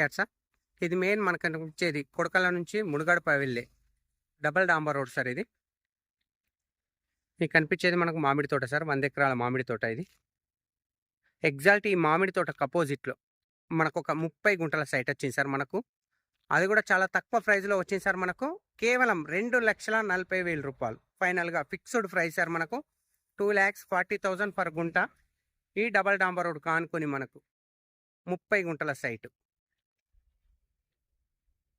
Yard sir. ఇది main మనకు వచ్చేది కొడకళ్ళ నుంచి మునుగడప వెళ్ళే డబల్ డాంబర్ రోడ్ సార్. ఇది మీకు కనిపించేది మనకు మామిడి తోట సార్. 100 ఎకరాల మామిడి తోట ఇది. ఎగ్జాక్ట్ ఈ మామిడి తోటకు అపోజిట్లో మనకు ఒక 30 గుంటల సైట్ వచ్చింది సార్ మనకు. అది కూడా చాలా తక్కువ ప్రైస్లో వచ్చింది సార్ మనకు. కేవలం 2,40,000 రూపాయలు ఫైనల్గా ఫిక్స్డ్ ప్రైస్ సార్ మనకు. 2,40,000 పర్ గుంట. ఈ డబల్ డాంబర్ రోడ్ కానుకొని మనకు 30 గుంటల సైట్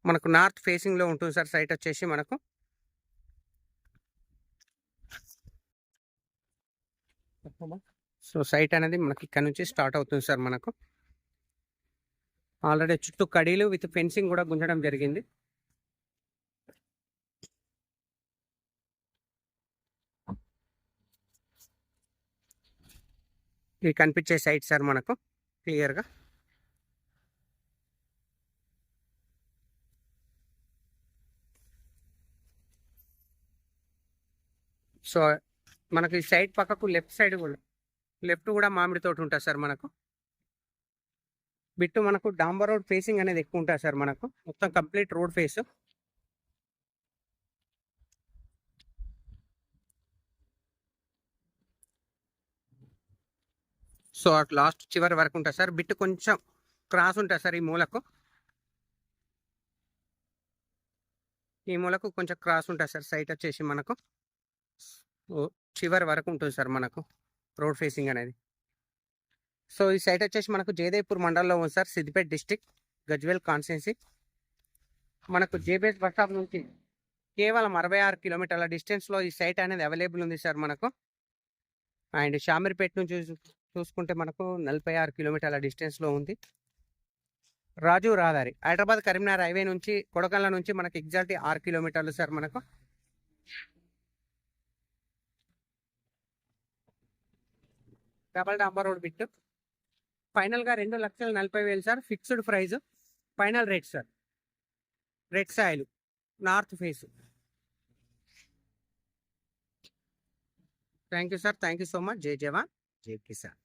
మనకు నార్త్ ఫేసింగ్లో ఉంటుంది సార్. సైట్ వచ్చేసి మనకు సో సైట్ అనేది మనకి ఇక్కడ నుంచి స్టార్ట్ అవుతుంది సార్ మనకు. ఆల్రెడీ చుట్టూ కడీలు విత్ ఫెన్సింగ్ కూడా గుంజడం జరిగింది. ఇది కనిపించే సైట్ సార్ మనకు క్లియర్గా. సో మనకి సైడ్ పక్కకు లెఫ్ట్ కూడా మామిడి తోట ఉంటుంది సార్ మనకు. బిట్టు మనకు డాంబర్ రోడ్ ఫేసింగ్ అనేది ఎక్కువ ఉంటుంది సార్ మనకు. మొత్తం complete road face. So last చివరి వరకు ఉంటుంది సార్. బిట్టు కొంచెం క్రాస్ ఉంటుంది సార్. ఈ మూలకు కొంచెం క్రాస్ ఉంటుంది సార్. సైట్ వచ్చేసి మనకు చివరి వరకు ఉంటుంది సార్ మనకు రోడ్ ఫేసింగ్ అనేది. సో ఈ సైట్ వచ్చేసి మనకు జయదేవ్పూర్ మండలంలో ఉంది sir. Siddipet district, Gajwel constituency. మనకు జేబీఎస్ బస్ స్టాప్ నుంచి కేవలం 66 కిలోమీటర్ల డిస్టెన్స్లో ఈ సైట్ అనేది అవైలబుల్ ఉంది సార్ మనకు. అండ్ షామీర్పేట నుంచి చూసుకుంటే మనకు 46 కిలోమీటర్ల డిస్టెన్స్లో ఉంది. రాజు రహదారి హైదరాబాద్ కరీంనగర్ హైవే నుంచి కొడకళ్ళ నుంచి మనకి ఎగ్జాక్ట్ 6 కిలోమీటర్లు సార్ మనకు. డబల్ డాంబర్ రోడ్ బిట్ ఫైనల్గా 2,40,000 sir. Fixed praise, final rate sir. Red soil, north face. Thank you sir. Thank you so much. జై జవాన్, జై కిసాన్.